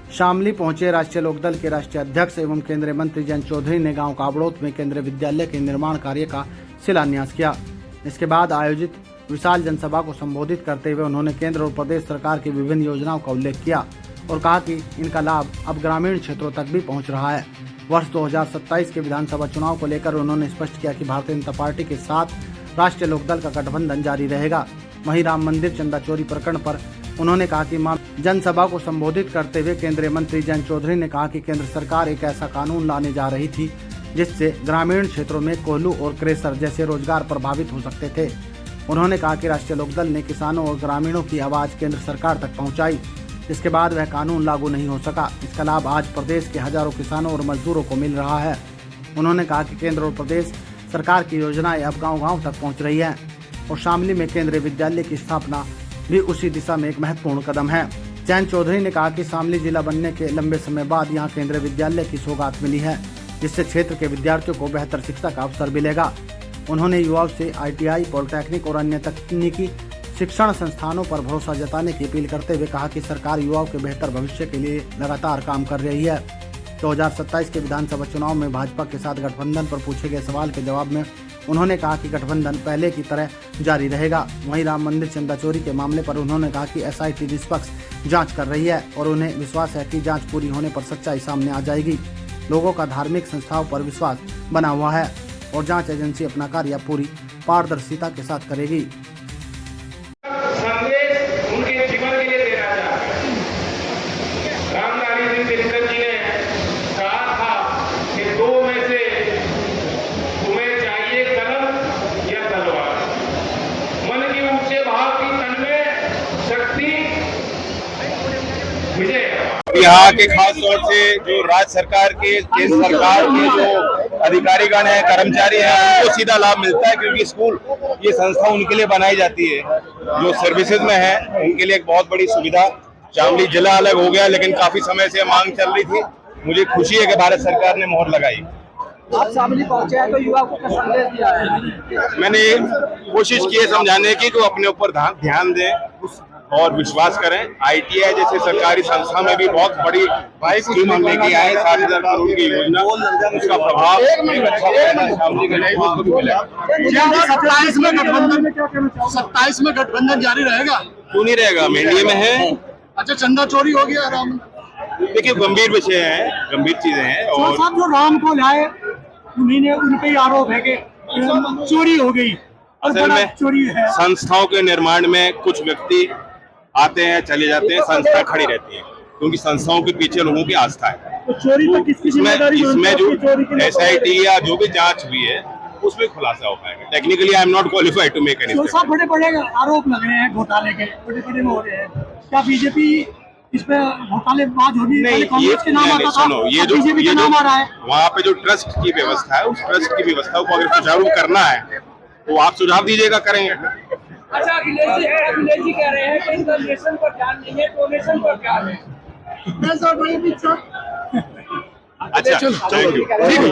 शामली पहुंचे राष्ट्रीय लोकदल के राष्ट्रीय अध्यक्ष एवं केंद्रीय मंत्री जयंत चौधरी ने गांव काबड़ोत में केंद्रीय विद्यालय के निर्माण कार्य का शिलान्यास किया। इसके बाद आयोजित विशाल जनसभा को संबोधित करते हुए उन्होंने केंद्र और प्रदेश सरकार की विभिन्न योजनाओं का उल्लेख किया और कहा कि इनका लाभ अब ग्रामीण क्षेत्रों तक भी पहुंच रहा है। वर्ष 2027 के विधानसभा चुनाव को लेकर उन्होंने स्पष्ट किया कि भारतीय जनता पार्टी के साथ राष्ट्रीय लोकदल का गठबंधन जारी रहेगा। वहीं राम मंदिर चंदा चोरी प्रकरण पर उन्होंने कहा कि जनसभा को संबोधित करते हुए केंद्रीय मंत्री जयंत चौधरी ने कहा कि केंद्र सरकार एक ऐसा कानून लाने जा रही थी जिससे ग्रामीण क्षेत्रों में कोल्हू और क्रेशर जैसे रोजगार प्रभावित हो सकते थे। उन्होंने कहा कि राष्ट्रीय लोकदल ने किसानों और ग्रामीणों की आवाज केंद्र सरकार तक पहुंचाई, जिसके बाद वह कानून लागू नहीं हो सका। इसका लाभ आज प्रदेश के हजारों किसानों और मजदूरों को मिल रहा है। उन्होंने कहा कि केंद्र और प्रदेश सरकार की योजनाएं अब गाँव-गाँव तक पहुँच रही है और शामली में केंद्रीय विद्यालय की स्थापना भी उसी दिशा में एक महत्वपूर्ण कदम है। जयंत चौधरी ने कहा कि शामली जिला बनने के लंबे समय बाद यहां केंद्रीय विद्यालय की सौगात मिली है, जिससे क्षेत्र के विद्यार्थियों को बेहतर शिक्षा का अवसर मिलेगा। उन्होंने युवाओं से ITI, पॉलिटेक्निक और अन्य तकनीकी शिक्षण संस्थानों पर भरोसा जताने की अपील करते हुए कहा कि सरकार युवाओं के बेहतर भविष्य के लिए लगातार काम कर रही है। 2027 के विधानसभा चुनाव में भाजपा के साथ गठबंधन पर पूछे गए सवाल के जवाब में उन्होंने कहा कि गठबंधन पहले की तरह जारी रहेगा। वहीं राम मंदिर चंदा चोरी के मामले पर उन्होंने कहा कि SIT निष्पक्ष जांच कर रही है और उन्हें विश्वास है कि जांच पूरी होने पर सच्चाई सामने आ जाएगी। लोगों का धार्मिक संस्थाओं पर विश्वास बना हुआ है और जांच एजेंसी अपना कार्य पूरी पारदर्शिता के साथ करेगी। संदेश उनके जीवन के लिए देना चाहते हैं। रामधारी सिंह दिनकर जी ने कहा था कि दो में से तुम्हें चाहिए कलम या तलवार। मन की ऊंचे भाव की तन में शक्ति विजय। यहाँ के खास तौर से जो राज्य सरकार के, केंद्र सरकार के जो अधिकारीगण हैं, कर्मचारी हैं, उनको सीधा लाभ मिलता है क्योंकि स्कूल ये संस्था उनके लिए बनाई जाती है जो सर्विसेज में है, उनके लिए एक बहुत बड़ी सुविधा। शामली जिला अलग हो गया लेकिन काफी समय से मांग चल रही थी। मुझे खुशी है कि भारत सरकार ने मोहर लगाई। आप शामली पहुंचे हैं तो युवा को क्या संदेश दिया है? मैंने कोशिश की है समझाने की कि वो अपने ऊपर ध्यान दें और विश्वास करें। ITI जैसे सरकारी संस्था में भी बहुत बड़ी स्कीम हम लेके आए, 60,000 करोड़ की योजना, उसका प्रभाव शामली के लोगों को भी मिला। 27 में गठबंधन जारी रहेगा? क्यों नहीं रहेगा, हम एनडीए में है। अच्छा, चंदा चोरी हो गया राम? देखिए गंभीर विषय है, गंभीर चीजें हैं और साहब जो राम को लाए उन्हीं ने, उन पे आरोप है कि चोरी हो गई। असल में चोरी है। संस्थाओं के निर्माण में कुछ व्यक्ति आते हैं, चले जाते हैं, संस्था खड़ी रहती है क्योंकि संस्थाओं के पीछे लोगों की आस्था है। तो चोरी तो किसकी जिम्मेदारी? इसमें जो SIT या जो भी जांच हुई है उसमें खुलासा हो पाएगा। Technically I am not qualified to make any statement. बड़े बड़े आरोप लग रहे हैं घोटाले के, बड़े बड़े हो रहे हैं। क्या बीजेपी इस पे घोटालेबाज होगी? नहीं, कांग्रेस के नाम आता था, सुनो, ये जो नाम आ रहा है। वहाँ पे जो ट्रस्ट की व्यवस्था है, उस ट्रस्ट की व्यवस्था को अगर सुचारू करना है तो आप सुझाव दीजिएगा, करेंगे। अच्छा, अखिलेश जी कह रहे हैं कि डोनेशन पर ध्यान नहीं है, डोनेशन पर ध्यान है। अच्छा, थैंक यू।